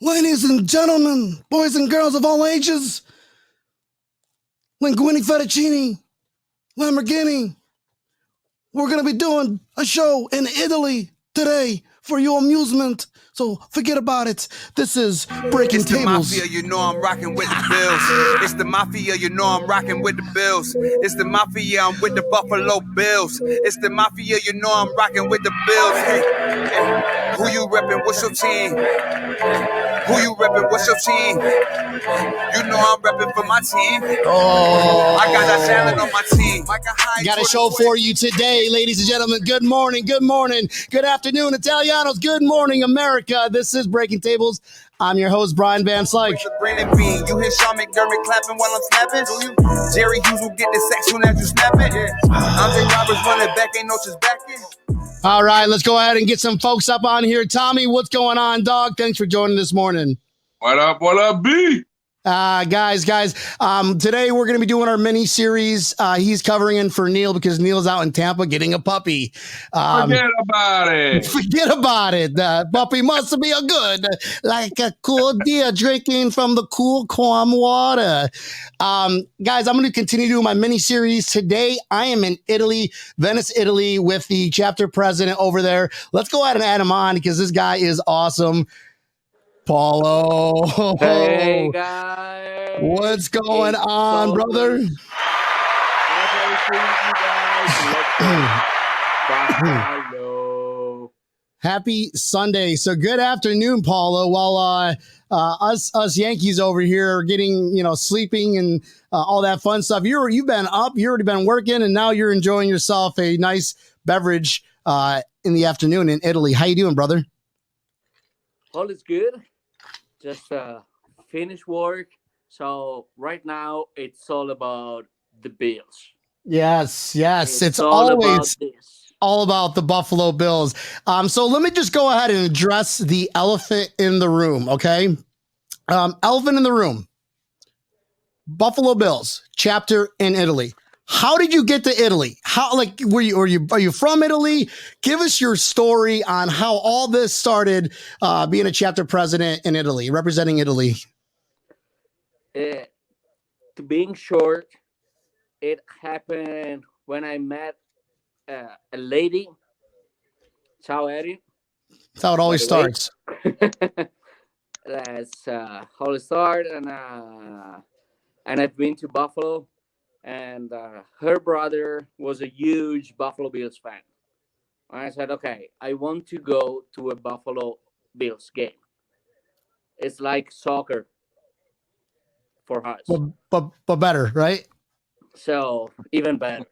Ladies and gentlemen, boys and girls of all ages, Linguini Fettuccine, Lamborghini, we're going to be doing a show in Italy today for your amusement. So forget about it. This is Breaking It's the Tables. Mafia, you know I'm rocking with the Bills. It's the Mafia, you know I'm rocking with the Bills. It's the Mafia, I'm with the Buffalo Bills. It's the Mafia, you know I'm rocking with the Bills. Hey, hey, who you reppin'? What's your team? Who you reppin'? What's your team? You know I'm reppin' for my team. I got that talent on my team. Got a show for you today, ladies and gentlemen. Good morning, good afternoon, Italianos. Good morning, America. This is Breaking Tables. I'm your host, Brian Van Slyke. Brandon Bean, you hear Sean McDermott clapping while I'm snapping? Do you? Jerry Hughes will get the sack soon as you snap it. Andre Roberts running back, ain't no just backing. All right, let's go ahead and get some folks up on here. Tommy, what's going on, dog? Thanks for joining this morning. What up, B? Guys, today we're going to be doing our mini series. He's covering in for Neil because Neil's out in Tampa getting a puppy. Forget about it. Forget about it. The puppy must be a good, like a cool deer drinking from the cool, calm water. Guys, I'm going to continue doing my mini series. Today, I am in Italy, Venice, Italy, with the chapter president over there. Let's go ahead and add him on because this guy is awesome. Paolo. Hey guys, what's going on, brother? Happy Sunday. So good afternoon, Paolo. While us Yankees over here are getting, sleeping and all that fun stuff. You've been up, you've already been working, and now you're enjoying yourself a nice beverage in the afternoon in Italy. How you doing, brother? All is good. Just finished work. So right now it's all about the Bills. Yes. It's always all about the Buffalo Bills. So let me just go ahead and address the elephant in the room, okay? Elephant in the room. Buffalo Bills, chapter in Italy. How did you get to Italy? Are you from Italy? Give us your story on how all this started, being a chapter president in Italy, representing Italy. To being short, it happened when I met a lady. Ciao, Eri. That's how it always starts. That's how it started, and I've been to Buffalo. And her brother was a huge Buffalo Bills fan. And I said, okay, I want to go to a Buffalo Bills game. It's like soccer for us. But better, right? So even better.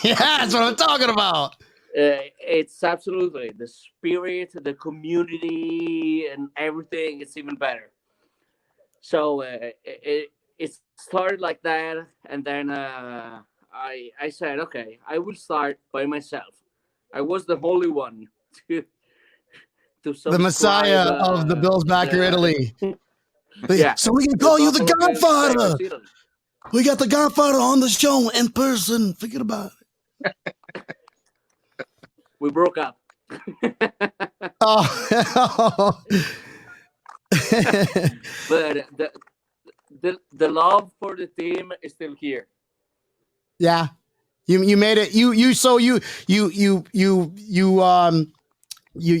Yeah, that's what I'm talking about. It's absolutely the spirit, the community, and everything. It's even better. So it started like that, and then I said, okay, I will start by myself. I was the only one to the Messiah of the Bills backer Italy. Yeah. So we can call you the Godfather. We got the Godfather on the show in person. Forget about it. We broke up. Oh. But the love for the team is still here. Yeah, you made it. You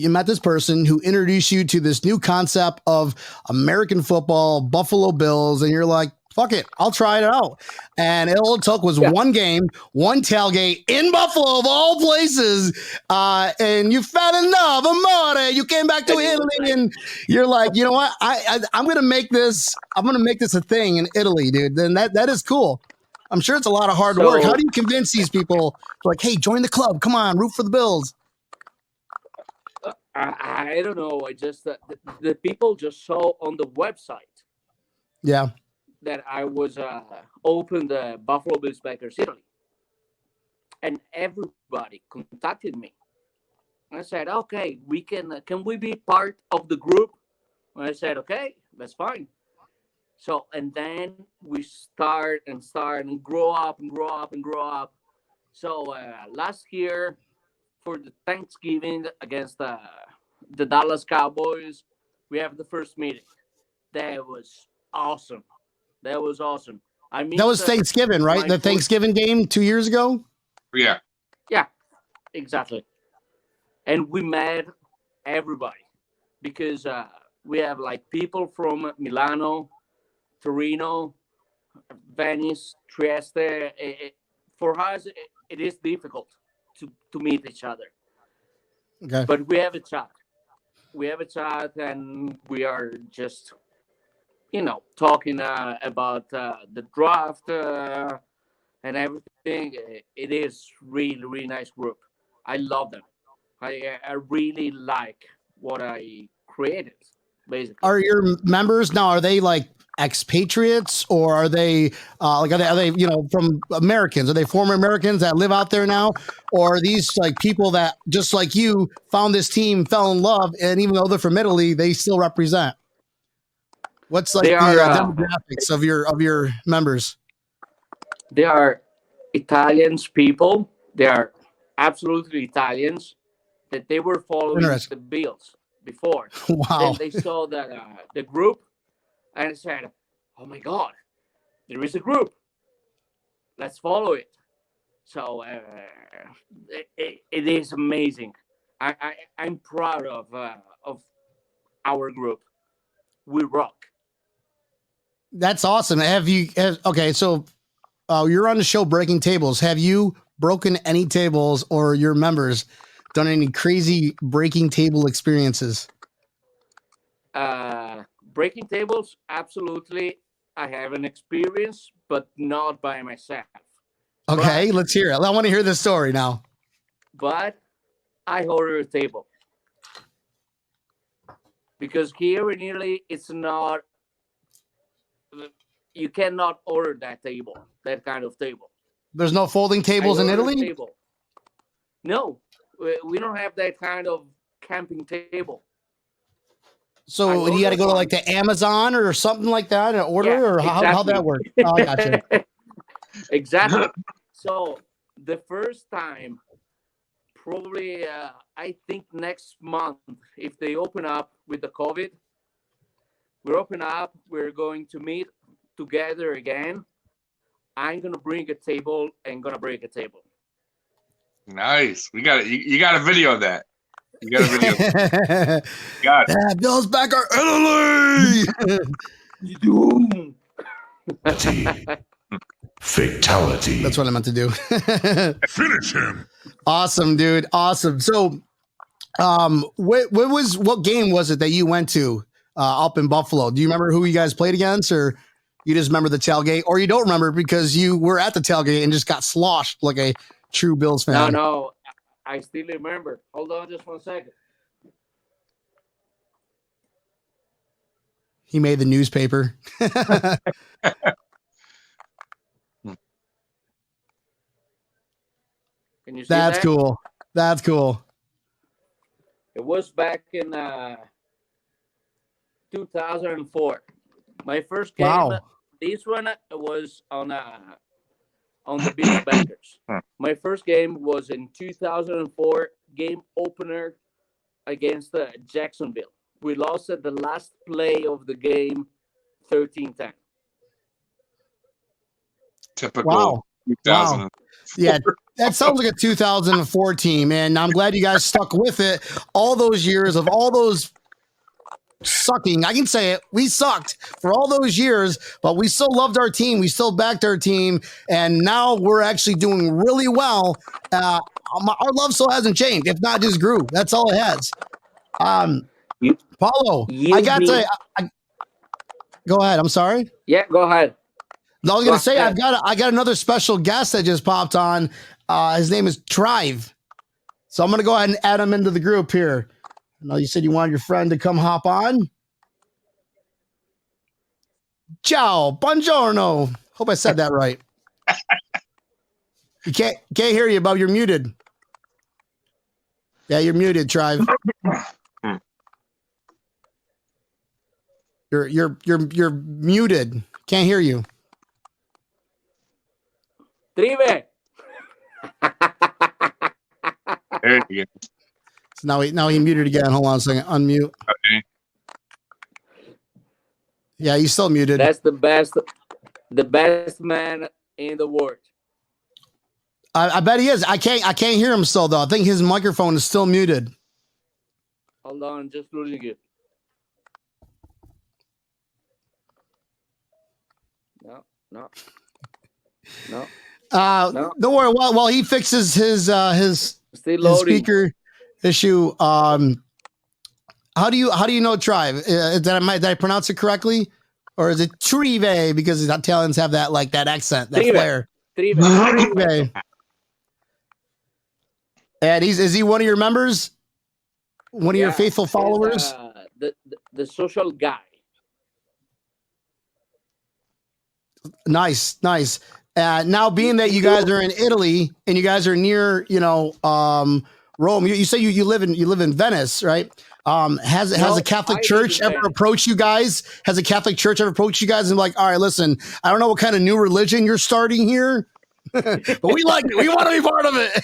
met this person who introduced you to this new concept of American football, Buffalo Bills, and you're like, fuck it, I'll try it out. And all it took was one game, one tailgate in Buffalo of all places, and you fell in love, amore. You came back to Italy, and you're like, you know what? I'm gonna make this. I'm gonna make this a thing in Italy, dude. And that is cool. I'm sure it's a lot of hard work. How do you convince these people? Like, hey, join the club. Come on, root for the Bills. I don't know. I just the people just saw on the website. Yeah. That I was opened the Buffalo Bills Backers Italy, and everybody contacted me. I said, "Okay, we can we be part of the group?" And I said, "Okay, that's fine." So, and then we start and grow up. So last year for the Thanksgiving against the Dallas Cowboys, We have the first meeting. That was awesome. That was awesome. I mean, that was Thanksgiving, right? The Thanksgiving game 2 years ago. Yeah. Yeah, exactly. And we met everybody because we have like people from Milano, Torino, Venice, Trieste. For us, it is difficult to meet each other. Okay. But we have a chat. We have a chat, and we are just, talking about the draft and everything. It is really, really nice group. I love them. I really like what I created, basically. Are your members now? Are they like expatriates, or are they are they from Americans? Are they former Americans that live out there now, or are these like people that just like you found this team, fell in love, and even though they're from Italy, they still represent? What's like the demographics of your members? They are Italians people. They are absolutely Italians that they were following the Bills before. Wow. Then they saw that the group and said, "Oh my God, there is a group. Let's follow it." So it is amazing. I'm proud of our group. We rock. That's awesome. Okay, so you're on the show Breaking Tables. Have you broken any tables, or your members done any crazy breaking table experiences? Breaking tables, absolutely. I have an experience, but not by myself. Okay, let's hear it. I want to hear this story now. But I ordered a table. Because here in Italy, it's not, you cannot order that kind of table. There's no folding tables in Italy? No, we don't have that kind of camping table. So you got to go to like the Amazon or something like that and order, or how that works? Oh, I got you. Exactly. So the first time, probably, I think next month, if they open up with the COVID, we're going to meet together again. I'm going to bring a table and going to break a table. Nice. We got it. You got a video of that. You got a video. Got it. Yeah, Bill's back our Italy. You do. Fatality. That's what I meant to do. Finish him. Awesome, dude. Awesome. So, what game was it that you went to up in Buffalo? Do you remember who you guys played against, or you just remember the tailgate, or you don't remember because you were at the tailgate and just got sloshed like a true Bills fan? No, I still remember. Hold on just 1 second. He made the newspaper. Can you see That's that? cool. That's cool. It was back in 2004. My first game. Wow. This one was on the Bills Backers. My first game was in 2004, game opener against Jacksonville. We lost at the last play of the game, 13-10. Typical. Wow. 2000. Wow. Yeah, that sounds like a 2004 team, and I'm glad you guys stuck with it all those years of all those sucking. I can say it. We sucked for all those years, but we still loved our team. We still backed our team, and now we're actually doing really well. Our love still hasn't changed. If not, just grew. That's all it has. Paolo, go ahead. I'm sorry. Yeah, go ahead. No, I was going to say, I got another special guest that just popped on. His name is Trive. So I'm going to go ahead and add him into the group here. I know you said you wanted your friend to come hop on. Ciao, buongiorno. Hope I said that right. You can't hear you, Bob. You're muted. Yeah, you're muted, Trive. You're muted. Can't hear you. Trive. There you go. So now he muted again. Hold on a second. Unmute. Okay. Yeah, he's still muted. That's the best man in the world. I bet he is. I can't hear him still though. I think his microphone is still muted. Hold on, just losing it. No. Don't worry. While he fixes his speaker issue, how do you know Tribe? Did I pronounce it correctly, or is it Trive? Because Italians have that accent, that flair. Trive. And is he one of your members? One of your faithful followers? The social guy. Nice. Now, being that you guys are in Italy and you guys are near, Rome, you say you live in Venice, right? Has a Catholic Church ever approached you guys? Has a Catholic Church ever approached you guys and like, all right, listen, I don't know what kind of new religion you're starting here, but we like it. We want to be part of it.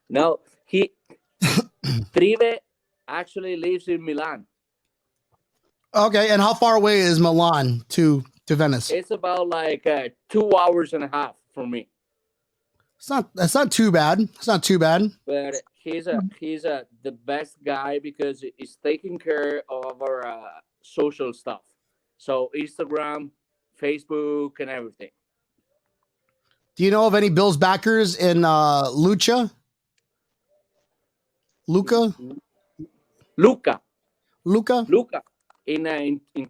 No, Trive actually lives in Milan. Okay, and how far away is Milan to Venice? It's about 2 hours and a half from me. That's not too bad. It's not too bad. But he's the best guy because he's taking care of our social stuff. So Instagram, Facebook, and everything. Do you know of any Bills backers in Luca? In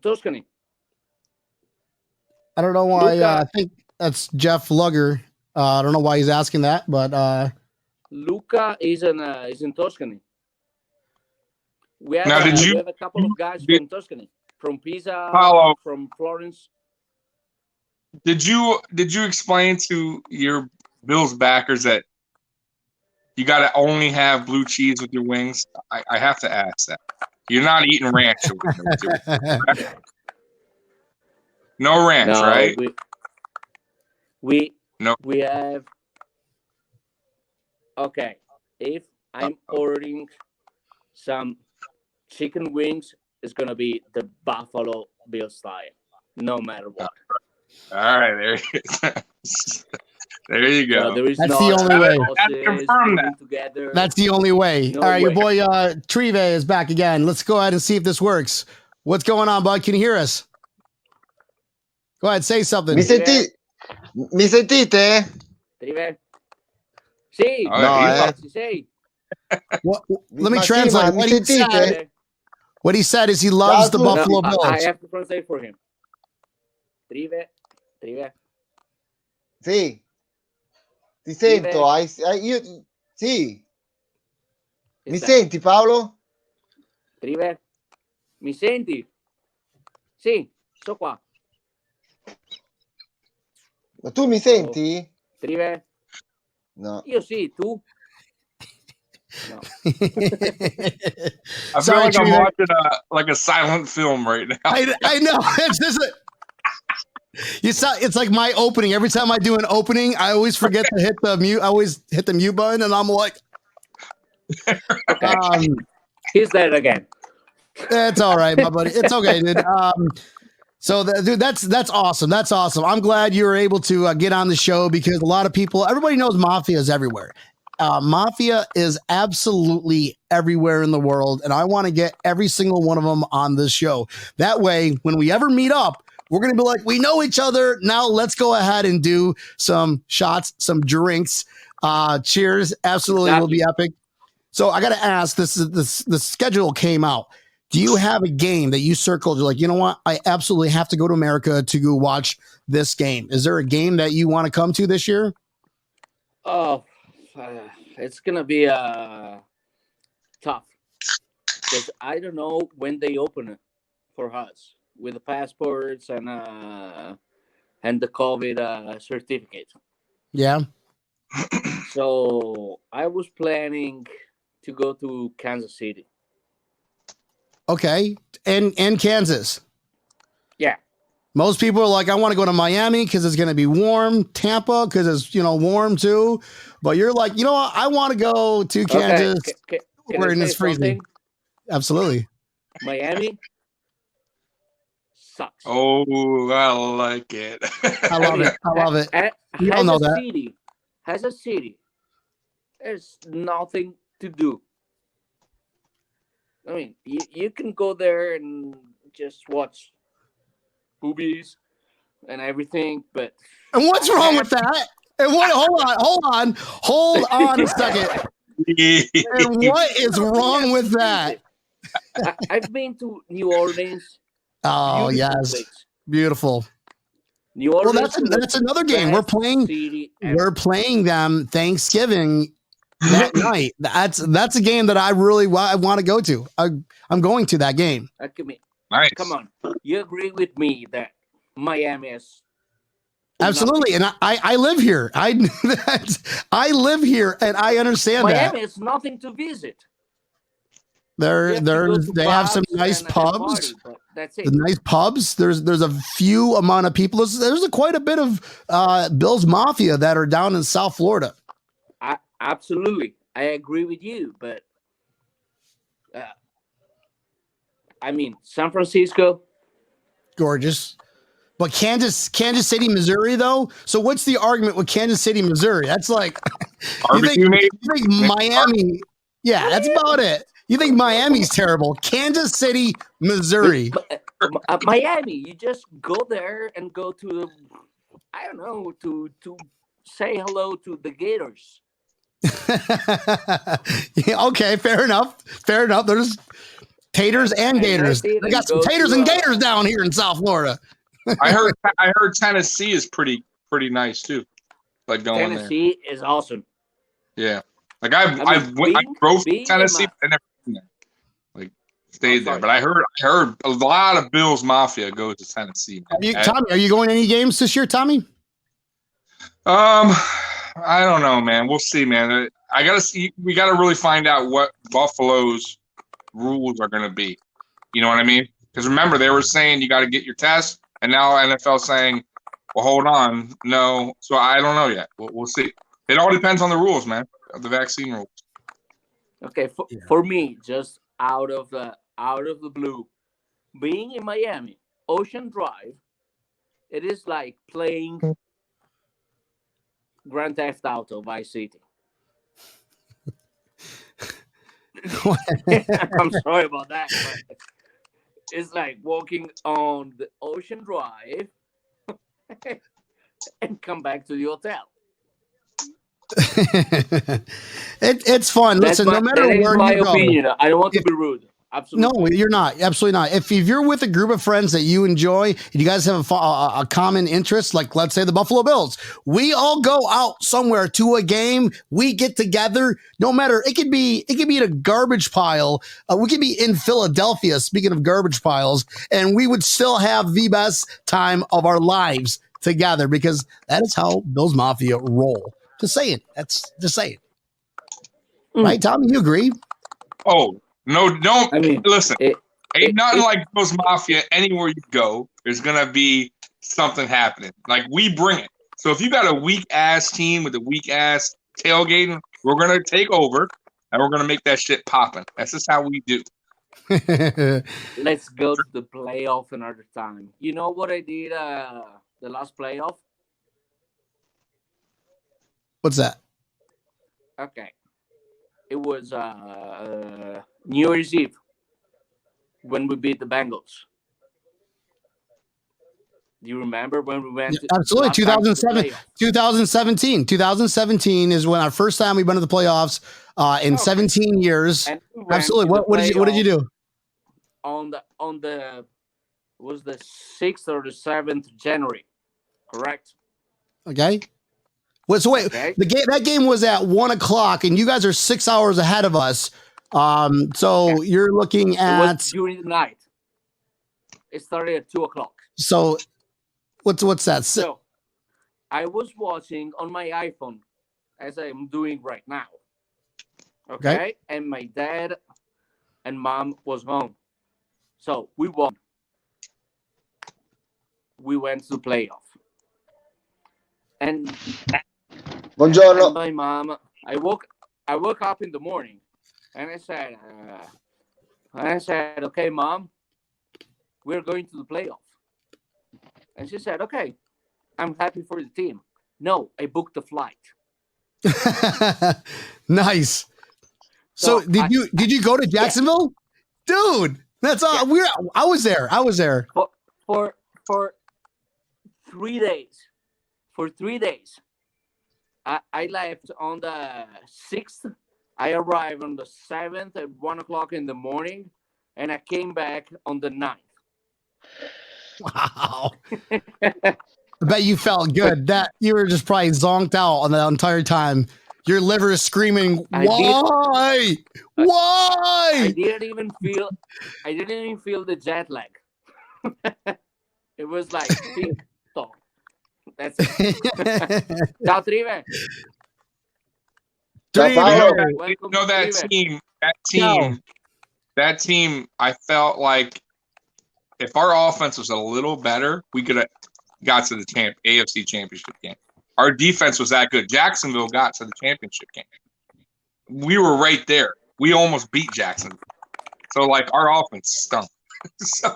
Tuscany. I don't know why. I think that's Jeff Lugger. I don't know why he's asking that, but Luca is in Tuscany. We have, now, we have a couple of guys from Tuscany, from Pisa, Paolo, from Florence. Did you explain to your Bills backers that you got to only have blue cheese with your wings? I have to ask that. You're not eating ranch. No ranch, No, right? We have. Okay, if I'm ordering some chicken wings, it's gonna be the Buffalo Bill style, no matter what. All right, there you go. There you go. So that's the only way. Confirm that. Together. That's the only way. No All right, way. your boy Trive is back again. Let's go ahead and see if this works. What's going on, bud? Can you hear us? Go ahead, say something. Mi sentite? Trive? Sì, No, sì. Let me Ma translate. sì, ma What mi he said. sentite? What he said is he loves the No, Buffalo Bills. I have to translate for him. Trive. Sì. Ti sento. Io, sì. Mi senti, Paolo? Trive? Mi senti? Sì, sto qua. Ma tu mi senti? Trive? No. Io sì, tu? No. I feel Sorry, like I'm Trive. watching a silent film right now. I know. It's just it's like my opening. Every time I do an opening, I always forget to hit the mute. I always hit the mute button, and I'm like, Okay. He's there again. it's all right, my buddy. It's okay, dude. So, dude, that's awesome. That's awesome. I'm glad you were able to get on the show because a lot of people, everybody knows Mafia is everywhere. Mafia is absolutely everywhere in the world, and I want to get every single one of them on this show. That way, when we ever meet up, we're going to be like, we know each other. Now let's go ahead and do some shots, some drinks. Cheers. Absolutely. Will be epic. So I got to ask, the schedule came out. Do you have a game that you circled? You're like, you know what? I absolutely have to go to America to go watch this game. Is there a game that you want to come to this year? Oh, it's going to be tough because I don't know when they open it for us with the passports and the COVID certificate. Yeah. So I was planning to go to Kansas City. Okay. And Kansas. Yeah. Most people are like, I want to go to Miami because it's going to be warm. Tampa because it's, warm too. But you're like, you know what? I want to go to Kansas Can where I it's say freezing. something? Absolutely. Miami sucks. Oh, I like it. I love it. I love it. You all Has know a that. city, there's nothing to do. I mean, you can go there and just watch movies and everything, but And what's wrong with that? And what? Hold on a second. And what is wrong with that? I've been to New Orleans. Oh Beautiful yes, place. beautiful. New Well, Orleans. that's another game we're playing. City We're playing them Thanksgiving that night. That's a game that I really want to go to. I'm going to that game. Nice. Come on, you agree with me that Miami is absolutely, and I live here. I live here, and I understand Miami that. is nothing to visit. They have some nice pubs. Party, that's it. The nice pubs. There's a few amount of people. There's quite a bit of Bills Mafia that are down in South Florida. Absolutely, I agree with you. But I mean, San Francisco, gorgeous. But Kansas City, Missouri, though. So what's the argument with Kansas City, Missouri? That's like you think Miami. Yeah, that's about it. You think Miami's terrible? Kansas City, Missouri. Miami. You just go there and go to the, I don't know, to say hello to the Gators. Yeah, okay, fair enough. There's taters and gators. They got some taters and gators down here in South Florida. I heard Tennessee is pretty nice too. Like going Tennessee is awesome. Yeah, like I drove to Tennessee, but I never been there. Like stayed there, but I heard a lot of Bills Mafia goes to Tennessee. Tommy, are you going to any games this year, Tommy? I don't know, man. We'll see, man. I gotta see. We gotta really find out what Buffalo's rules are going to be. You know what I mean? Because remember, they were saying you got to get your test. And now NFL saying, well, hold on. No. So I don't know yet. We'll see. It all depends on the rules, man, the vaccine rules. Okay. For me, just out of the blue, being in Miami, Ocean Drive, it is like playing Grand Theft Auto Vice City. I'm sorry about that. But it's like walking on the Ocean Drive and come back to the hotel. It's fun. Listen, no matter where you go. Opinion. I don't want to be rude. Absolutely. No, you're not. Absolutely not. If you're with a group of friends that you enjoy, and you guys have a common interest, like let's say the Buffalo Bills, we all go out somewhere to a game. We get together. No matter it could be in a garbage pile. We could be in Philadelphia. Speaking of garbage piles, and we would still have the best time of our lives together because that is how Bills Mafia roll. Just saying. That's just saying. Right, Tommy? You agree? Oh. No, don't. I mean, listen, ain't nothing like Bills Mafia. Anywhere you go, there's going to be something happening. Like, we bring it. So if you got a weak-ass team with a weak-ass tailgating, we're going to take over, and we're going to make that shit popping. That's just how we do. Let's go to the playoff another time. You know what I did the last playoff? What's that? Okay. It was New Year's Eve when we beat the Bengals. Do you remember when we went? Absolutely, 2017. 2017 is when our first time we went to the playoffs in 17 years. Absolutely. What did you do? On the was the 6th or the 7th January, correct? Okay. Well, so wait, okay. That game was at 1:00, and you guys are 6 hours ahead of us. So you're looking at it was during the night. It started at 2:00. So what's that? So I was watching on my iPhone as I'm doing right now. Okay, and my dad and mom was home, so we won. We went to the playoff, and. Buongiorno. And my mom, I woke up in the morning, and I said, okay, Mom, we're going to the playoff. And she said, okay, I'm happy for the team. No, I booked the flight. Nice. So did you go to Jacksonville? Dude, that's all. I was there. For 3 days. For 3 days. I left on the 6th. I arrived on the 7th at 1 o'clock in the morning, and I came back on the 9th. Wow. I bet you felt good. That you were just probably zonked out on the entire time. Your liver is screaming, why? Why? I didn't even feel the jet lag. It was like tick tock. That's it. Ciao, Trive. Ciao, Paolo. You know that team, I felt like if our offense was a little better, we could have got to the AFC Championship game. Our defense was that good. Jacksonville got to the championship game. We were right there. We almost beat Jacksonville. So, like, our offense stunk. So,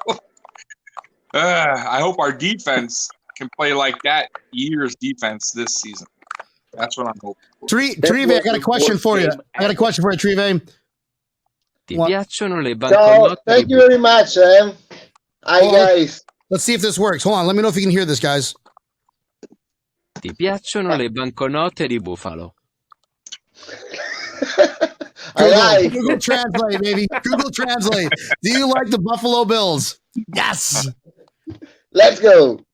I hope our defense can play like that year's defense this season. That's what I'm hoping for. Trive, I got a question for you. Trive. Ti piacciono le banconote? Thank you very much. Hi, guys. Let's see if this works. Hold on. Let me know if you can hear this, guys. Ti piacciono le banconote di Buffalo? Google Translate, baby. Google Translate. Do you like the Buffalo Bills? Yes. Let's go.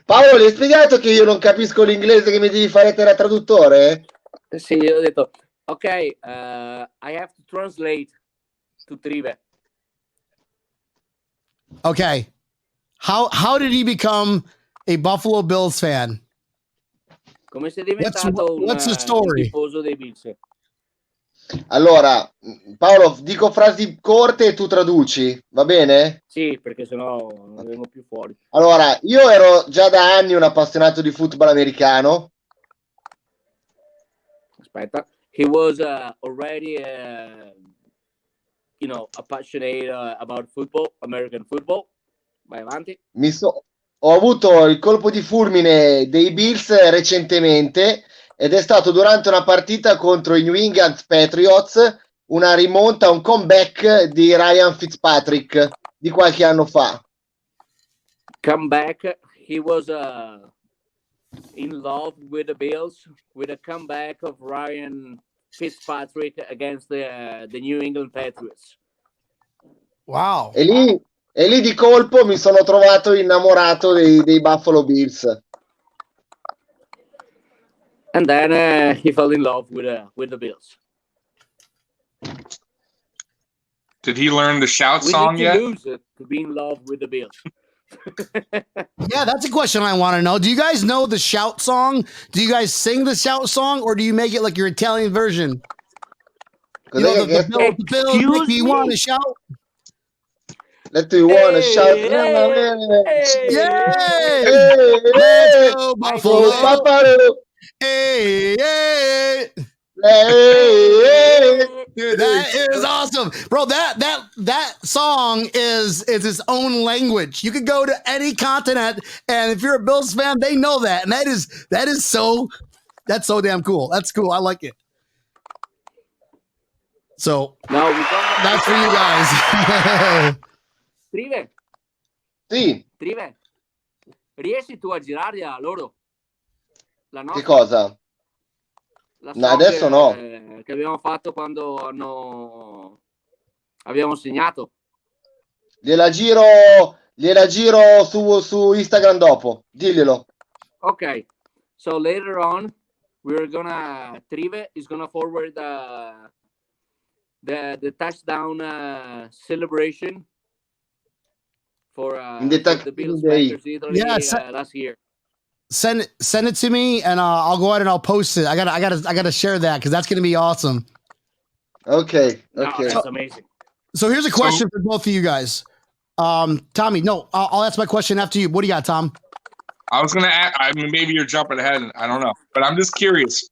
Paolo, hai spiegato che io non capisco l'inglese, che mi devi fare te da traduttore? Sì, io ho detto, ok, I have to translate to Trive. Okay. How did he become a Buffalo Bills fan? Come sei diventato what's the story? un tifoso dei Bills? Allora, Paolo, dico frasi corte e tu traduci, va bene? Sì, perché sennò non vengo più fuori. Allora, io ero già da anni un appassionato di football americano. Aspetta. He was already, passionate about football, American football. Vai avanti. Ho avuto il colpo di fulmine dei Bills recentemente ed è stato durante una partita contro i New England Patriots, una rimonta, un comeback di Ryan Fitzpatrick di qualche anno fa. Comeback, he was in love with the Bills, with a comeback of Ryan Fitzpatrick against the New England Patriots. Wow. E lì di colpo mi sono trovato innamorato dei Buffalo Bills. And then he fell in love with the Bills. Did he learn the shout song need yet? to lose it to be in love with the Bills. Yeah, that's a question I want to know. Do you guys know the shout song? Do you guys sing the shout song, or do you make it like your Italian version? You know, the Bills make me want to shout. Let me want to shout. Let's go, Buffalo. Hey. Dude, that is awesome, bro. That song is its own language. You could go to any continent, and if you're a Bills fan, they know that, and that's so damn cool. That's cool. I like it. So that's for you guys. Trive. Sì. Trive. Riesci tu a girarli a loro? La nostra? Che cosa? No, adesso no. Che abbiamo fatto quando abbiamo segnato. Gliela giro su Instagram dopo. Diglielo. Okay. So later on, Trive is gonna forward the touchdown celebration for the Bills Packers Italy last year. Send it to me, and I'll go ahead and I'll post it. I gotta share that because that's gonna be awesome. Okay. That's amazing. So here's a question for both of you guys. Tommy, no, I'll ask my question after you. What do you got, Tom? I was gonna ask. I mean, maybe you're jumping ahead. I don't know, but I'm just curious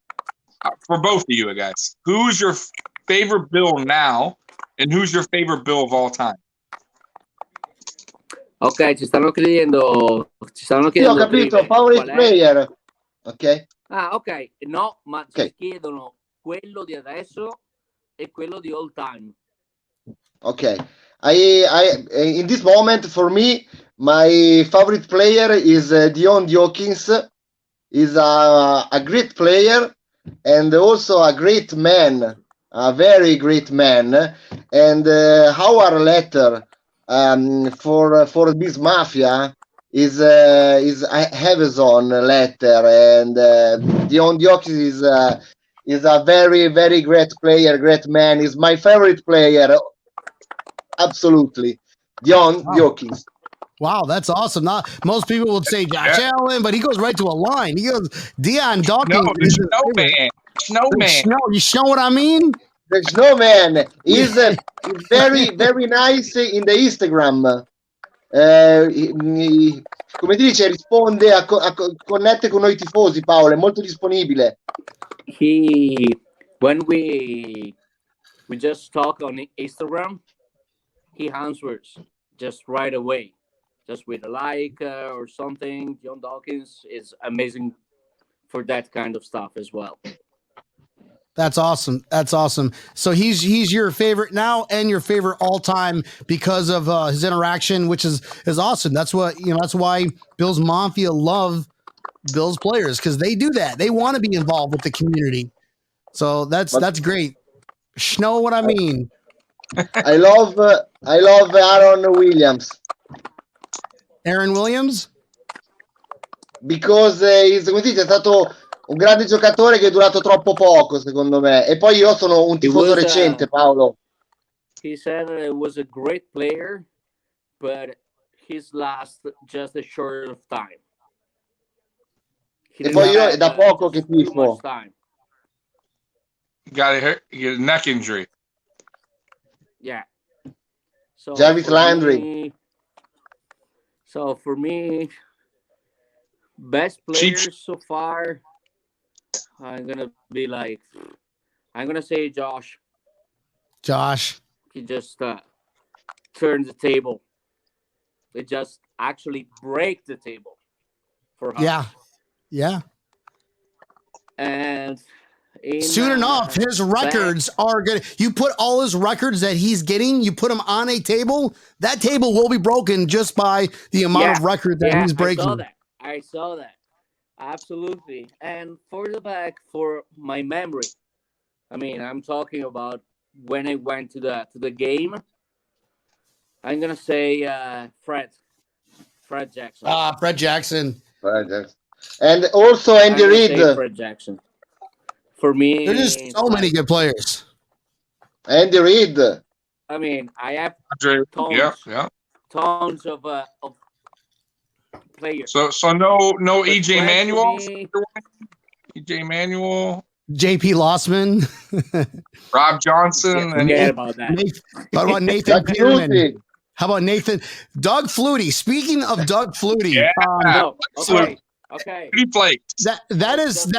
for both of you guys. Who's your favorite Bill now, and who's your favorite Bill of all time? Ok, ci stanno chiedendo Sì, ho capito, favorite player. Ok. Ah, ok. No, ma Ok. ci chiedono quello di adesso e quello di all time. Okay. I in this moment for me, my favorite player is Dion Dawkins. Is a great player and also a great man, a very great man. And our letter for this mafia is Amazon letter, and Dion Dawkins is a very very great player, great man. Is my favorite player. Absolutely. Dion Dawkins. Wow, that's awesome. Not most people would say Josh Allen, but he goes right to a line. He goes Dion Dawkins. No, the snowman. You know what I mean? The snowman is very very nice in the Instagram. Come ti dice, risponde, connette con noi tifosi, Paolo, è molto disponibile. When we just talk on Instagram, he answers just right away, just with a like or something. John Dawkins is amazing for that kind of stuff as well. That's awesome. That's awesome. So he's your favorite now and your favorite all time because of his interaction, which is awesome. That's what that's why Bills Mafia love Bills players, because they do that. They want to be involved with the community. So that's great. Know what I mean? I love Aaron Williams. Aaron Williams? Because come dice, è stato un grande giocatore che è durato troppo poco, secondo me. E poi io sono un tifoso recente, Paolo. He said it was a great player, but his last just a short of time. E poi io è da poco che tifo. Got a neck injury. Yeah. So Jarvis Landry. So for me, best players so far, I'm gonna say Josh. Josh. He just turned the table. They just actually break the table for us. Yeah. Yeah. And soon enough, his records are good. You put all his records that he's getting, you put them on a table, that table will be broken just by the amount of record that he's breaking. I saw that. Absolutely. And for my memory, I mean, I'm talking about when I went to the game. I'm gonna say Fred Jackson. Fred Jackson. And also Andy Reid. Fred Jackson. For me, there's just so many good players. Andy Reid. I mean, I have tons of players. So no EJ Manuel. EJ Manuel. JP Lossman. Rob Johnson. Forget about that. What about Nathan Peterman? How about Nathan? Doug Flutie. Speaking of Doug Flutie. Okay. That is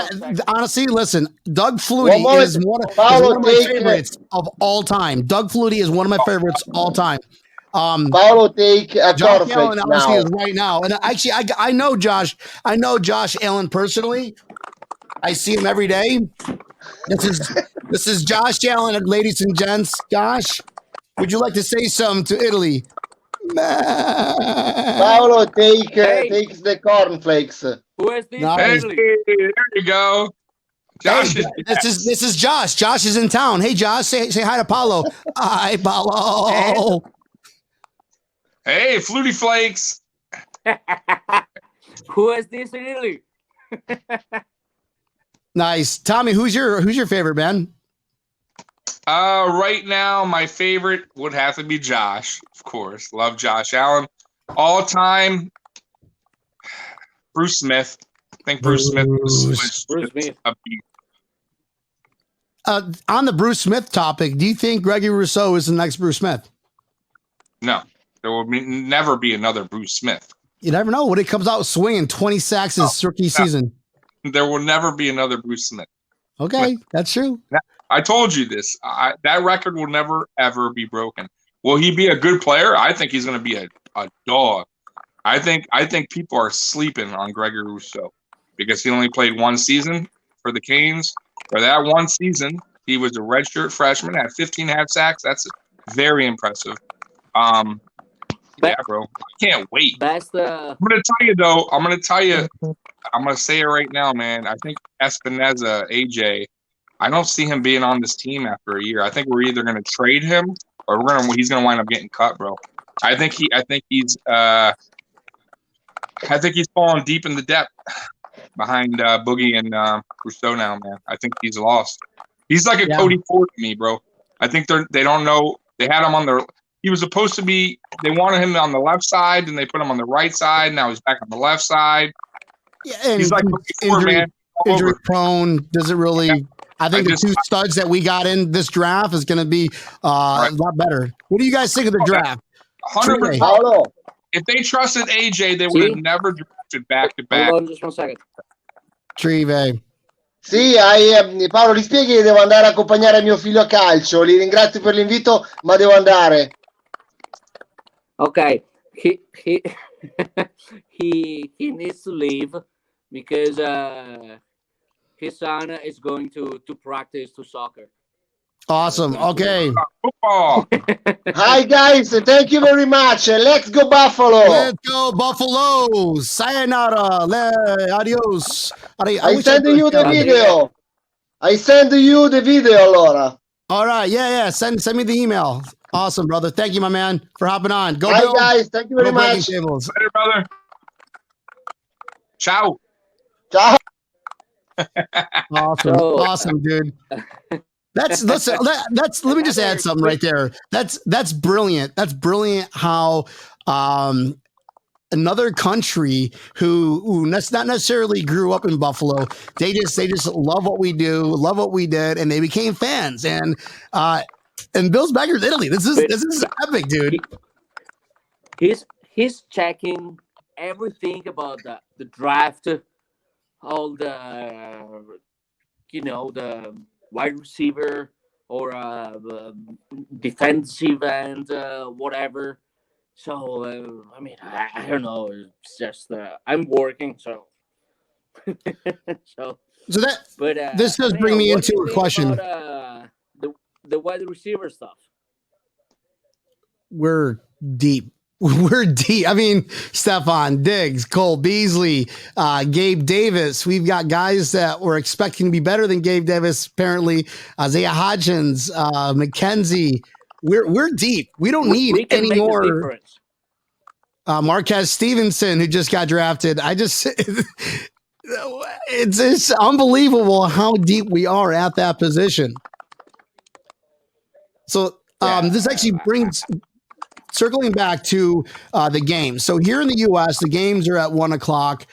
honestly, listen, Doug Flutie is one of my favorites of all time. Doug Flutie is one of my favorites all time. Paolo, take a Josh Allen obviously is right now. And actually I know Josh Allen personally. I see him every day. This is Josh Allen, ladies and gents. Josh, would you like to say something to Italy? Paolo takes the cornflakes. Who is this? Nice. Hey, there you go. Josh this is Josh. Josh is in town. Hey, Josh, say hi to Paolo. Hi, Paolo. Hey, Flutie Flakes. Who is this in Italy? Nice, Tommy. Who's your favorite, man? Right now, my favorite would have to be Josh, of course. Love Josh Allen. All time, Bruce Smith. I think Bruce Smith was a beat. On the Bruce Smith topic, do you think Greggy Rousseau is the next Bruce Smith? No, there will never be another Bruce Smith. You never know. When it comes out swinging 20 sacks his rookie season. There will never be another Bruce Smith. Okay, that's true. I told you this. That record will never, ever be broken. Will he be a good player? I think he's going to be a dog. I think people are sleeping on Gregory Rousseau because he only played one season for the Canes. For that one season, he was a redshirt freshman, had 15 half sacks. That's very impressive. Yeah, bro. I can't wait. Best. I'm gonna tell you though. I'm gonna say it right now, man. I think Espinoza, AJ. I don't see him being on this team after a year. I think we're either gonna trade him or he's gonna wind up getting cut, bro. I think he's falling deep in the depth behind Boogie and Rousseau now, man. I think he's lost. He's like a Cody Ford to me, bro. I think they don't know. They had him on their. He was supposed to be. They wanted him on the left side, and they put him on the right side. Now he's back on the left side. Yeah, and he's like injury prone. Doesn't really. Yeah. I think the two studs that we got in this draft is going to be a lot better. What do you guys think of the draft? 100%. Paolo. If they trusted AJ, they would have never drafted back to back. Hold on just one second. Trive. Sì, Paolo, gli spieghi che devo andare a accompagnare mio figlio a calcio. Li ringrazio per l'invito, ma devo andare. Okay, he he needs to leave because his son is going to practice to soccer. Awesome. Okay. Football. Hi guys, thank you very much. Let's go Buffalo. Let's go Buffalo. Sayonara. Adios. I send you the video. I send you the video, allora. All right. Yeah. Send me the email. Awesome, brother. Thank you, my man, for hopping on. Go, Bye, Bill. guys. Thank you very much. Later, brother. Ciao. Ciao. Awesome, dude. Let me just add something right there. That's brilliant. That's brilliant how another country who not necessarily grew up in Buffalo, they just love what we do, love what we did, and they became fans. And Bill's Backers Italy. This is epic, dude. He's checking everything about the draft, all the the wide receiver or the defensive end, whatever. So I mean, I don't know. It's just I'm working, so this does bring me into a question. About, the wide receiver stuff. We're deep. We're deep. I mean, Stephon Diggs, Cole Beasley, Gabe Davis. We've got guys that were expecting to be better than Gabe Davis. Apparently, Isaiah Hodgins, McKenzie. We're deep. We don't need any more. Marquez Stevenson, who just got drafted. It's unbelievable how deep we are at that position. So this actually brings. Circling back to the games. So here in the U.S., the games are at 1 o'clock,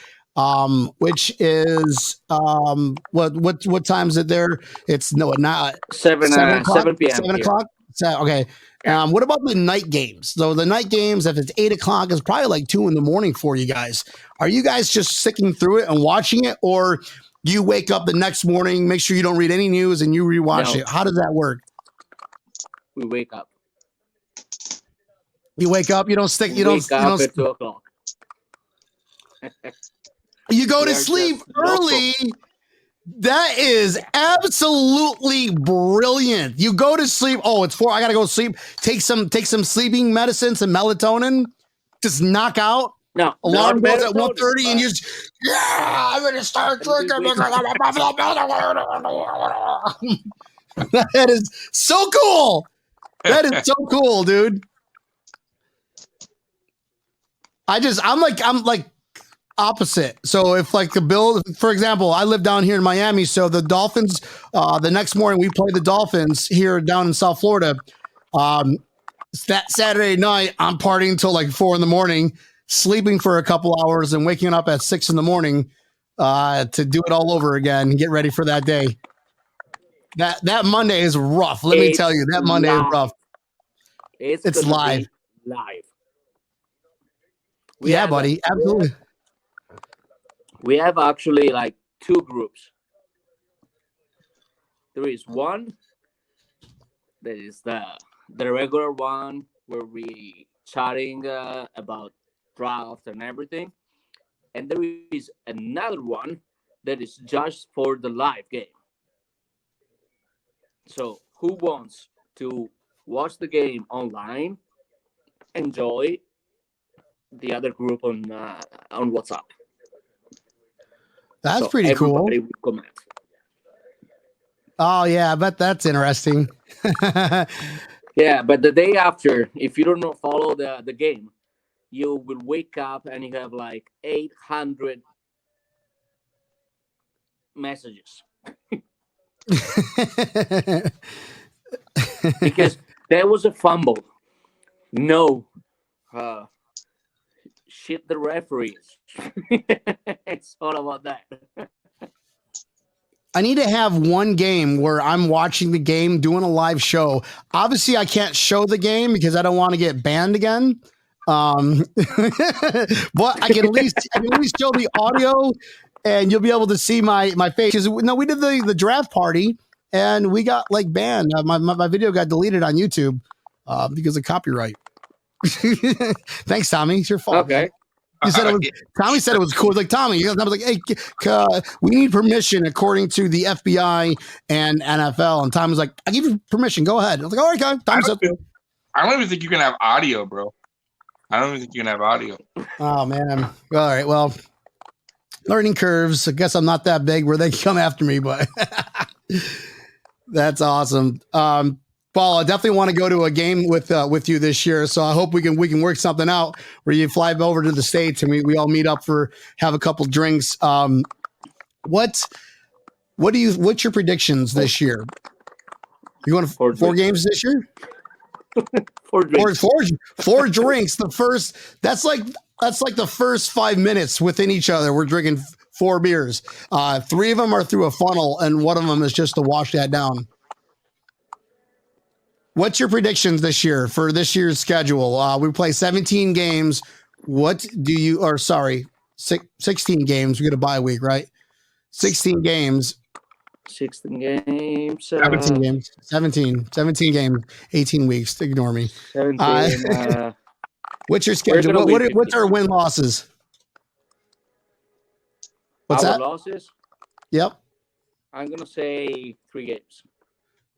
which is what time is it there? It's not 7 p.m. 7 o'clock. Okay. What about the night games? So the night games, if it's 8 o'clock, is probably like 2 a.m. for you guys. Are you guys just sticking through it and watching it, or you wake up the next morning, make sure you don't read any news, and you rewatch it? How does that work? We wake up. You wake up, you don't stick, you don't at 2 o'clock. You go to sleep early. That is absolutely brilliant. You go to sleep. Oh, it's 4. I gotta go to sleep. Take some sleeping medicine, some melatonin. Just knock out. No, alarm goes at 1:30, and you just I'm gonna start drinking. That is so cool. That is so cool, dude. I'm like opposite. So if like the Bills, for example, I live down here in Miami. So the Dolphins, the next morning we play the Dolphins here down in South Florida. That Saturday night, I'm partying until like 4 a.m, sleeping for a couple hours and waking up at 6 a.m, to do it all over again and get ready for that day. That Monday is rough. Let me tell you, that Monday is rough. It's live. Buddy. Absolutely. We have actually like 2 groups. There is one that is the regular one where we chatting about draft and everything. And there is another one that is just for the live game. So who wants to watch the game online, enjoy the other group on WhatsApp? That's So pretty cool. everybody will comment. Oh yeah, I bet that's interesting. Yeah, but the day after, if you don't follow the game, you will wake up and you have like 800 messages because there was a fumble. No, shit the referees. It's all about that. I need to have one game where I'm watching the game, doing a live show. Obviously, I can't show the game because I don't want to get banned again. But I can at least show the audio, and you'll be able to see my face. Because no, we did the draft party, and we got like banned. My video got deleted on YouTube because of copyright. Thanks, Tommy. It's your fault. Okay. Man. You said it was, Tommy said it was cool. Like Tommy, I was like, hey, we need permission according to the FBI and NFL. And Tom was like, I give you permission. Go ahead. I was like, all right, guys. I don't even think you can have audio, bro. I don't even think you can have audio. Oh man. All right. Well, learning curves. I guess I'm not that big where they can come after me, but that's awesome. Paul, I definitely want to go to a game with you this year. So I hope we can work something out where you fly over to the States and we all meet up have a couple drinks. What's your predictions this year? You going to four games this year? Four drinks. Four drinks. That's like the first 5 minutes within each other. We're drinking 4 beers. 3 of them are through a funnel, and one of them is just to wash that down. What's your predictions this year for this year's schedule? We play 17 games. 16 games. We get a bye week, right? 16 games. 16 games. 17 games. 17 games. 18 weeks. Ignore me. 17. What's your schedule? What's our win losses? What's our that? Losses? Yep. I'm going to say 3 games.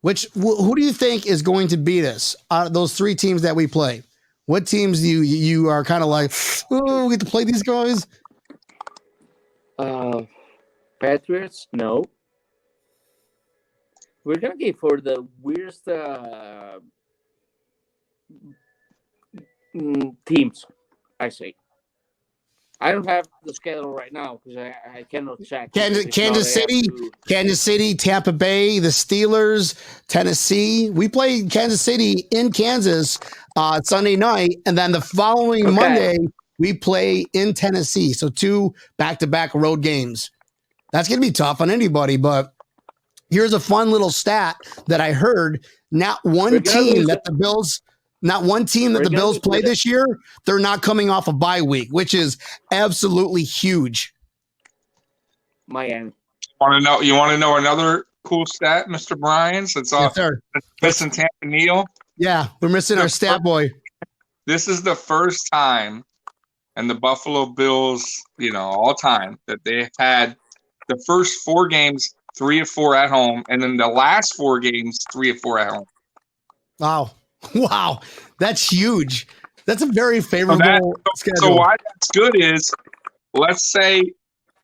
Who do you think is going to beat us out of those 3 teams that we play? What teams do you are kind of like, oh, we get to play these guys? Patriots? No. We're going to go for the weirdest teams, I say. I don't have the schedule right now because I cannot check. Kansas City, Tampa Bay, the Steelers, Tennessee. We played Kansas City in Kansas Sunday night, and then the following Monday we play in Tennessee. So 2 back-to-back road games. That's going to be tough on anybody, but here's a fun little stat that I heard. Not one team that the Bills play this year, they're not coming off a bye week, which is absolutely huge. Miami. You want to know another cool stat, Mr. Bryan? Since missing Tampa Neal. Yeah, we're missing our stat boy. This is the first time in the Buffalo Bills, all time that they've had the first 4 games 3 of 4 at home, and then the last 4 games 3 of 4 at home. Wow, that's huge. That's a very favorable schedule. So why that's good is, let's say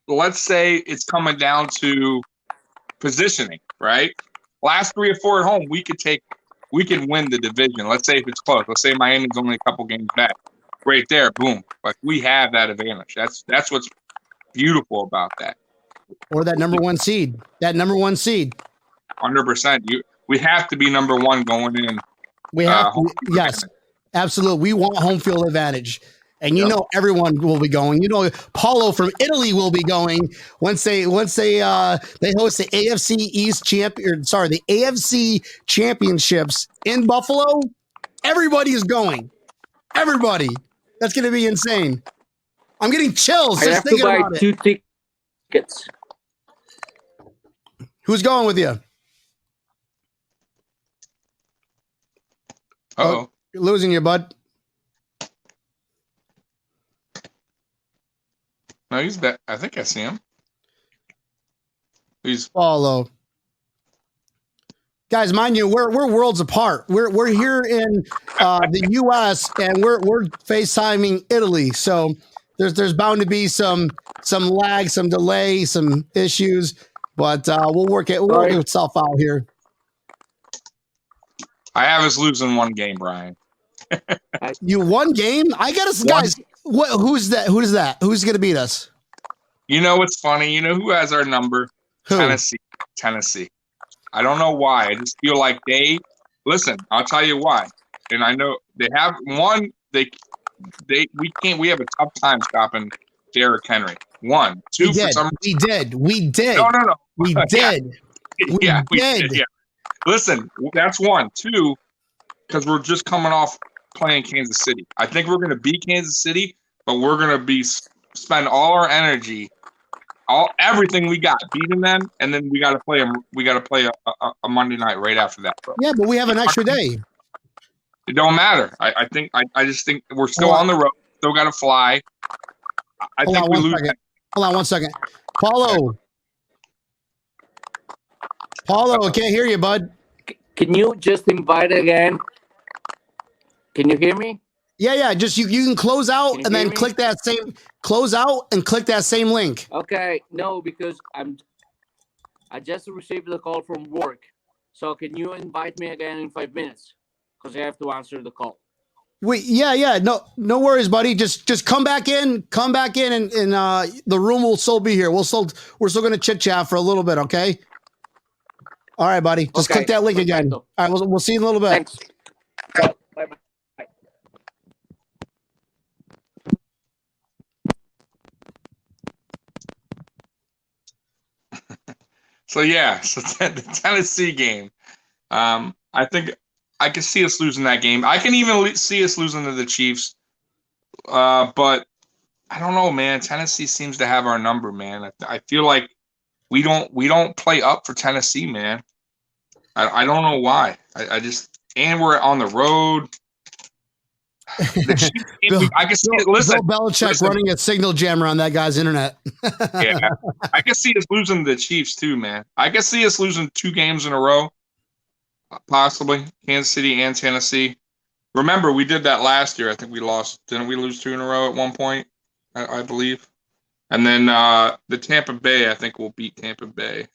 it's coming down to positioning, right? Last 3 or 4 at home, we can win the division. Let's say if it's close. Let's say Miami's only a couple games back. Right there, boom. Like, we have that advantage. That's what's beautiful about that. Or that number 1 seed. 100%. We have to be number 1 going in. We have yes, absolutely. We want home field advantage. And everyone will be going. Paolo from Italy will be going once they host the AFC the AFC Championships in Buffalo. Everybody is going. Everybody. That's going to be insane. I'm getting chills just thinking about it. I have to buy 2 tickets. Who's going with you? Uh-oh. You're losing your bud. No, he's back. I think I see him. He's Paolo. Guys, mind you, we're worlds apart. We're here in the U.S. and we're FaceTiming Italy, so there's bound to be some lag, some delay, some issues, but we'll work itself out here. I have us losing one game, Brian. You won game? I got us, guys. What? Who's that? Who is that? Who's going to beat us? You know what's funny? You know who has our number? Who? Tennessee. I don't know why. I just feel like listen, I'll tell you why. And I know they have one. We have a tough time stopping Derrick Henry. 1, 2 for some reason. We did. No. We did. We did. Yeah. Listen, that's 1. 2, because we're just coming off playing Kansas City. I think we're going to beat Kansas City, but we're going to spend all our energy, everything we got, beating them, and then we got to play them. We got to play a Monday night right after that, bro. Yeah, but we have an extra day. It don't matter. I just think we're still on the road. Still got to fly. I think we lose. Hold on 1 second. Paolo, I can't hear you, bud. Can you just invite again? Can you hear me? Yeah. Just you can close out and then click that same link. Okay. No, because I just received a call from work. So can you invite me again in 5 minutes? Because I have to answer the call. Wait, yeah. No worries, buddy. Just come back in, and the room will still be here. We're still gonna chit chat for a little bit, okay? All right, buddy. Just click that link again. All right, we'll see you in a little bit. Thanks. Bye. So the Tennessee game. I think I can see us losing that game. I can even see us losing to the Chiefs. But I don't know, man. Tennessee seems to have our number, man. I feel like we don't play up for Tennessee, man. I don't know why. And we're on the road. The Chiefs game, I can see it. Listen, Bill Belichick running a signal jammer on that guy's internet. Yeah, I can see us losing to the Chiefs too, man. I can see us losing 2 games in a row, possibly Kansas City and Tennessee. Remember, we did that last year. I think we lost. Didn't we lose 2 in a row at one point? I believe. And then the Tampa Bay, I think we'll beat Tampa Bay.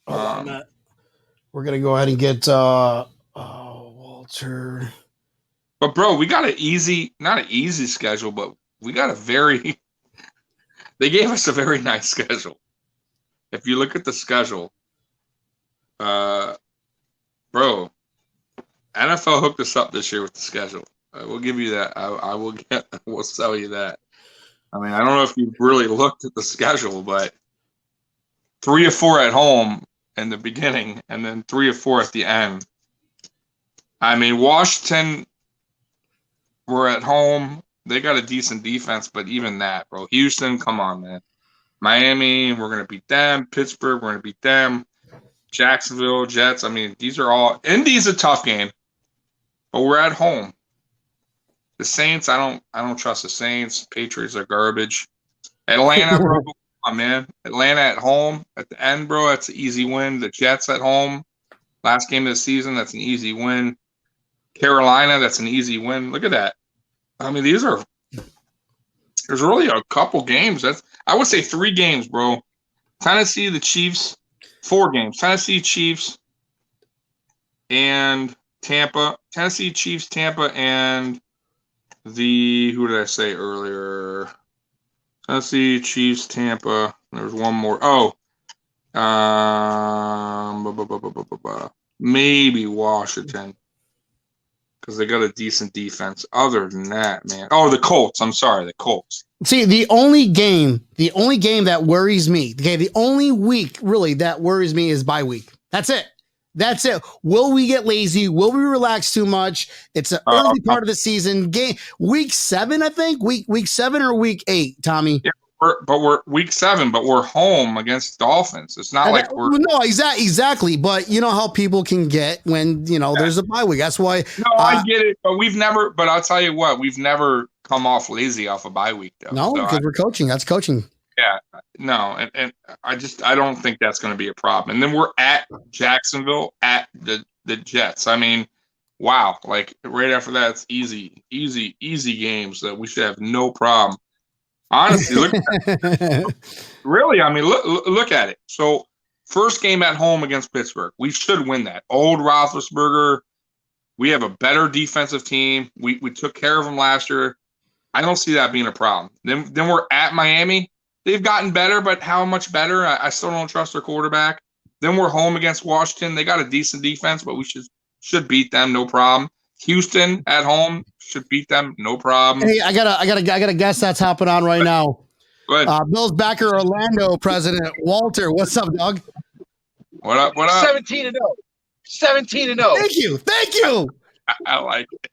We're gonna go ahead and get Walter. But bro, we got not an easy schedule, but we got they gave us a very nice schedule. If you look at the schedule, bro, NFL hooked us up this year with the schedule. We'll give you that. We'll sell you that. I mean, I don't know if you've really looked at the schedule, but 3 or 4 at home in the beginning, and then 3 or 4 at the end. I mean, Washington, we're at home. They got a decent defense, but even that, bro. Houston, come on, man. Miami, we're going to beat them. Pittsburgh, we're going to beat them. Jacksonville, Jets. I mean, these are all – Indy's a tough game, but we're at home. The Saints, I don't trust the Saints. Patriots are garbage. Atlanta, bro, come on, man. Atlanta at home. At the end, bro, that's an easy win. The Jets at home. Last game of the season, that's an easy win. Carolina, that's an easy win. Look at that. I mean, there's really a couple games. I would say 3 games, bro. Tennessee, the Chiefs, 4 games. Tennessee, Chiefs, and Tampa. Tennessee, Chiefs, Tampa, and who did I say earlier? Tennessee, Chiefs, Tampa. There's one more. Maybe Washington. Because they got a decent defense. Other than that, man. Oh, the Colts. I'm sorry, the Colts. See, the only game that worries me, okay, the only week really that worries me is bye week. That's it. Will we get lazy? Will we relax too much? It's an early part of the season. Game week 7, I think. Week 7 or week 8, Tommy. Yeah, we're week 7, but we're home against Dolphins. It's not like we're exactly. But you know how people can get when there's a bye week. That's why. No, I get it, but we've never. But I'll tell you what, we've never come off lazy off a bye week though. No, So because we're coaching. That's coaching. yeah, no, and I don't think that's going to be a problem. And then we're at Jacksonville at the Jets. I mean, wow, like right after that, it's easy games that we should have no problem. Honestly, really, I mean, look at it. So first game at home against Pittsburgh, we should win that. Old Roethlisberger, we have a better defensive team. We took care of them last year. I don't see that being a problem. Then we're at Miami. They've gotten better, but how much better? I still don't trust their quarterback. Then we're home against Washington. They got a decent defense, but we should beat them, no problem. Houston at home should beat them, no problem. Hey, I gotta guess that's happening on right now. Go ahead. Bills backer Orlando president Walter, what's up, dog? What up? 17-0. 17-0. Thank you. I like it.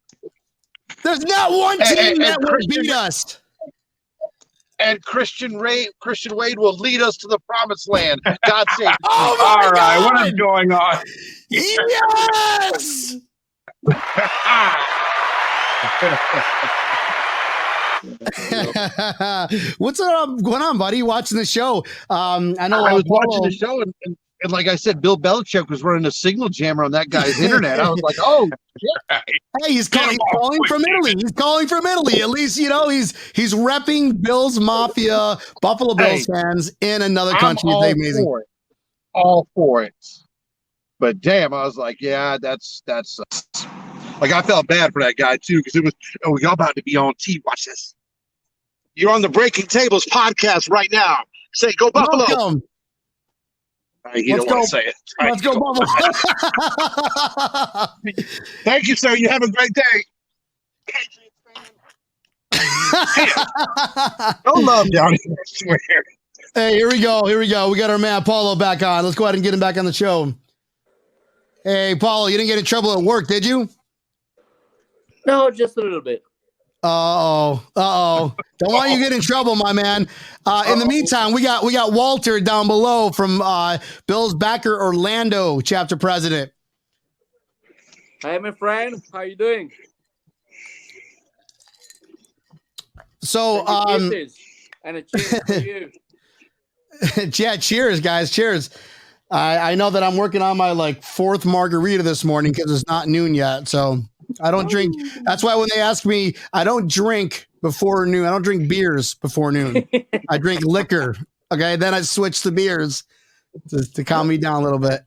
There's not one team that will beat us. And Christian Wade will lead us to the promised land. God save. Oh my All right, God. what is going on? Yes. What's going on, buddy? Watching the show? I know I was Paolo, watching the show, and like I said, Bill Belichick was running a signal jammer on that guy's internet. I was like, oh, shit. Hey, he's calling from Italy. He's calling from Italy. At least he's repping Bills Mafia, Buffalo Bills fans in another country. It's amazing. All for it. But damn, I was like, yeah, that's like I felt bad for that guy too, because it was y'all about to be on TV. Watch this. You're on the Breaking Tables podcast right now. Say go Buffalo. Welcome. You don't want to say it. Let's go, Buffalo. Thank you, sir. You have a great day. No love down here, I swear. Hey, here we go. We got our man Paolo back on. Let's go ahead and get him back on the show. Hey, Paolo, you didn't get in trouble at work, did you? No, just a little bit. Don't want you to get in trouble, my man. In the meantime, we got Walter down below from Bills backer Orlando chapter president. Hey, my friend, how you doing? So, Kisses and a cheers for you. yeah, cheers, guys, cheers. I know that I'm working on my fourth margarita this morning because it's not noon yet, so I don't drink. That's why when they ask me, I don't drink before noon. I don't drink beers before noon. I drink liquor. Okay, then I switch to beers to calm me down a little bit.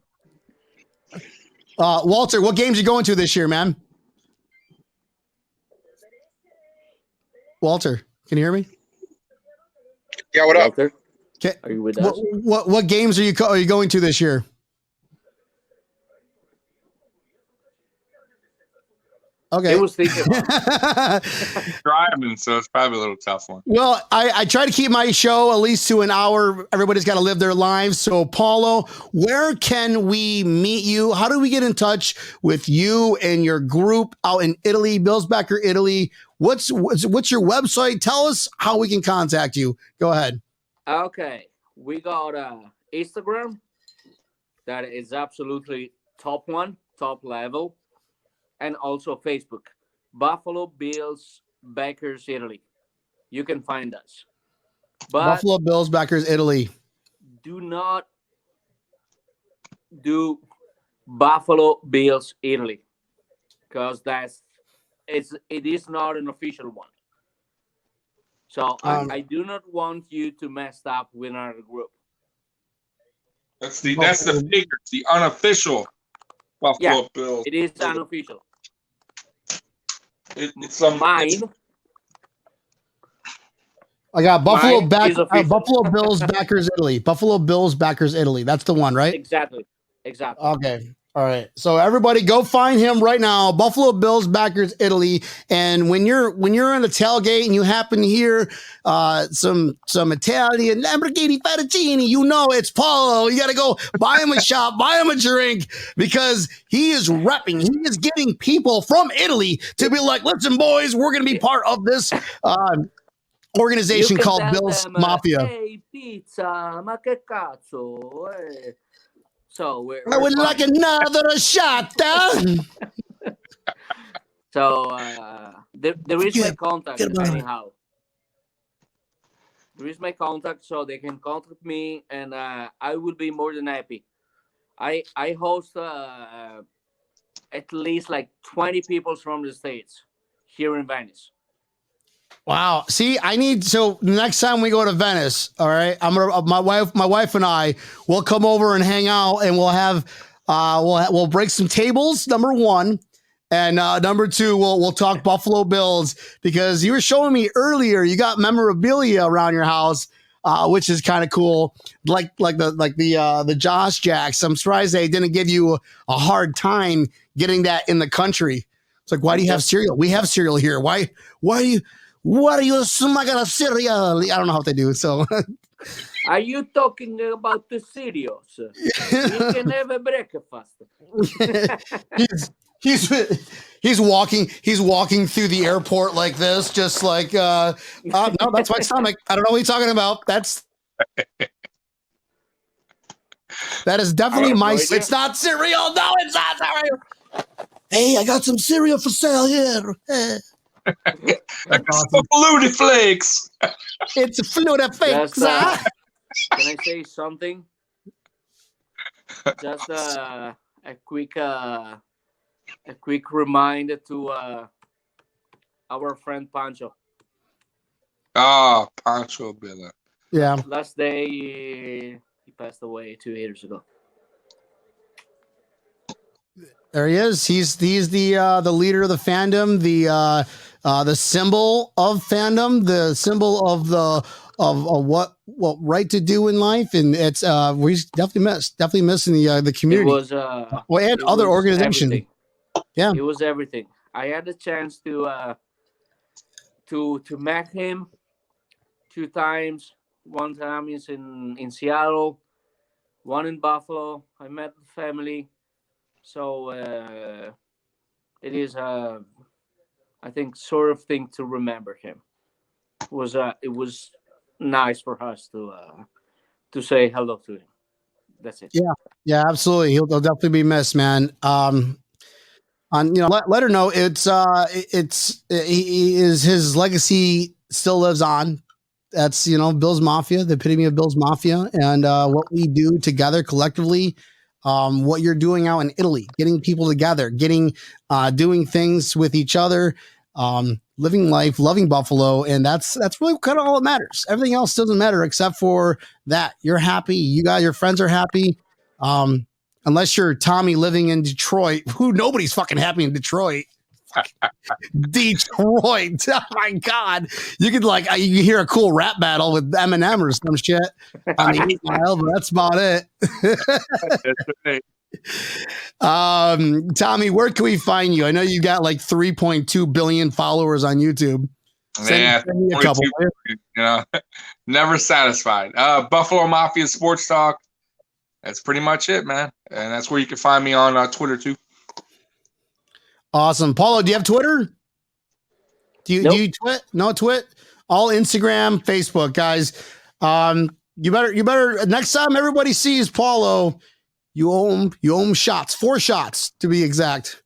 Walter, what games are you going to this year, man? Walter, can you hear me? Yeah, what up? Walter, Okay. are you with us? What games are you going to this year? Okay. It was thinking about Driving, so it's probably a little tough one. Well, I try to keep my show at least to an hour. Everybody's got to live their lives. So, Paolo, where can we meet you? How do we get in touch with you and your group out in Italy, Bills Backer Italy? What's your website? Tell us how we can contact you. Go ahead. Okay, we got Instagram. That is absolutely top level. And also Facebook, Buffalo Bills Backers Italy. You can find us. But Buffalo Bills Backers Italy. do not do Buffalo Bills Italy, because it is not an official one. So I do not want you to mess up with our group. That's the figure, the unofficial Buffalo Bills. It is unofficial. It's mine. I got Buffalo Buffalo Bills Backers Italy. Buffalo Bills Backers Italy. That's the one, right? Exactly. Okay. All right. So everybody go find him right now. Buffalo Bills Backers Italy. And when you're in a tailgate and you happen to hear some Italian Lamborghini Fettuccine, you know it's Paolo. You got to go buy him a shot, buy him a drink, because he is repping. He is getting people from Italy to be like, listen, boys, we're going to be part of this organization called Bills Mafia. Hey, pizza, ma che cazzo? So I would like another shot. So there is my contact anyhow. There is my contact, so they can contact me, and I will be more than happy. I host at least like 20 people from the States here in Venice. Wow. See, so next time we go to Venice, all right, I'm gonna my wife and I will come over and hang out, and we'll have we'll break some tables. Number one. And number two, we'll talk Buffalo Bills, because you were showing me earlier you got memorabilia around your house, which is kind of cool, like the Josh Jacks. I'm surprised they didn't give you a hard time getting that in the country. It's like, why do you have cereal? We have cereal here. Why do you? What are you smoking a cereal? I don't know how they do it. So, are you talking about the cereals? You can have a breakfast. He's walking through the airport like this, just like no, that's my stomach. I don't know what you're talking about. That is definitely my. It's not cereal. No, it's not cereal. Hey, I got some cereal for sale here. I got some Flutie Flakes. It's a Flutie Flakes. Can I say something? Just a quick reminder to our friend Pancho. Pancho Billa. Yeah. Last day he passed away 2 years ago. There he is. He's the leader of the fandom, the symbol of fandom, the symbol of what right to do in life, and it's we definitely missing the community. It was and other organizations. Everything. Yeah, it was everything. I had the chance to meet him 2 times. One time is in Seattle, one in Buffalo. I met the family. So it is I think sort of thing to remember him. It was nice for us to say hello to him. That's it. Yeah, absolutely. He'll definitely be missed, man. Let her know his legacy still lives on. That's Bill's Mafia, the epitome of Bill's Mafia, and what we do together collectively. What you're doing out in Italy, getting people together, doing things with each other, living life, loving Buffalo, and that's really kind of all that matters. Everything else doesn't matter except for that. You're happy, your friends are happy. Unless you're Tommy living in Detroit, nobody's fucking happy in Detroit. Detroit. Oh my God. You could you hear a cool rap battle with Eminem or some shit on the 8 Mile, but that's about it. Tommy, where can we find you? I know you got like 3.2 billion followers on YouTube. Yeah, send me a couple. Never satisfied. Buffalo Mafia Sports Talk. That's pretty much it, man. And that's where you can find me on Twitter too. Awesome. Paolo, do you have Twitter? Do Nope. you twit? No twit? All Instagram, Facebook, guys. You better next time everybody sees Paolo, you owe him shots. 4 shots to be exact.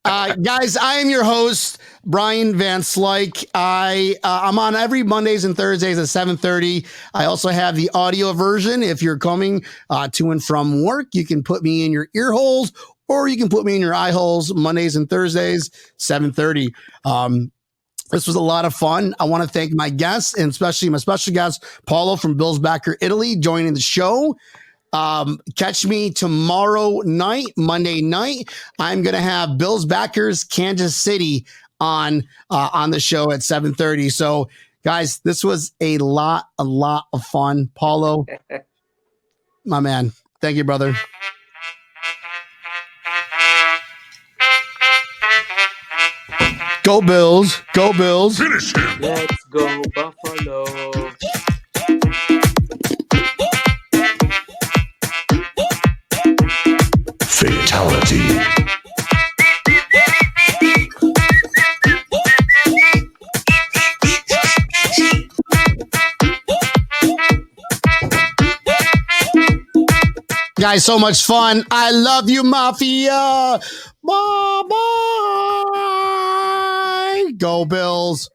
Guys, I am your host, Brian Van Slyke. I'm on every Mondays and Thursdays at 7:30. I also have the audio version. If you're coming to and from work, you can put me in your ear holes, or you can put me in your eye holes Mondays and Thursdays, 7:30. This was a lot of fun. I want to thank my guests, and especially my special guest, Paolo from Bill's Backer Italy, joining the show. Catch me tomorrow night, Monday night. I'm going to have Bill's Backers Kansas City on the show at 7:30. So, guys, this was a lot of fun. Paolo, my man. Thank you, brother. Go Bills. Go Bills. Finish him. Let's go Buffalo. Fatality. Guys, so much fun. I love you, Mafia. Bye-bye. Go Bills.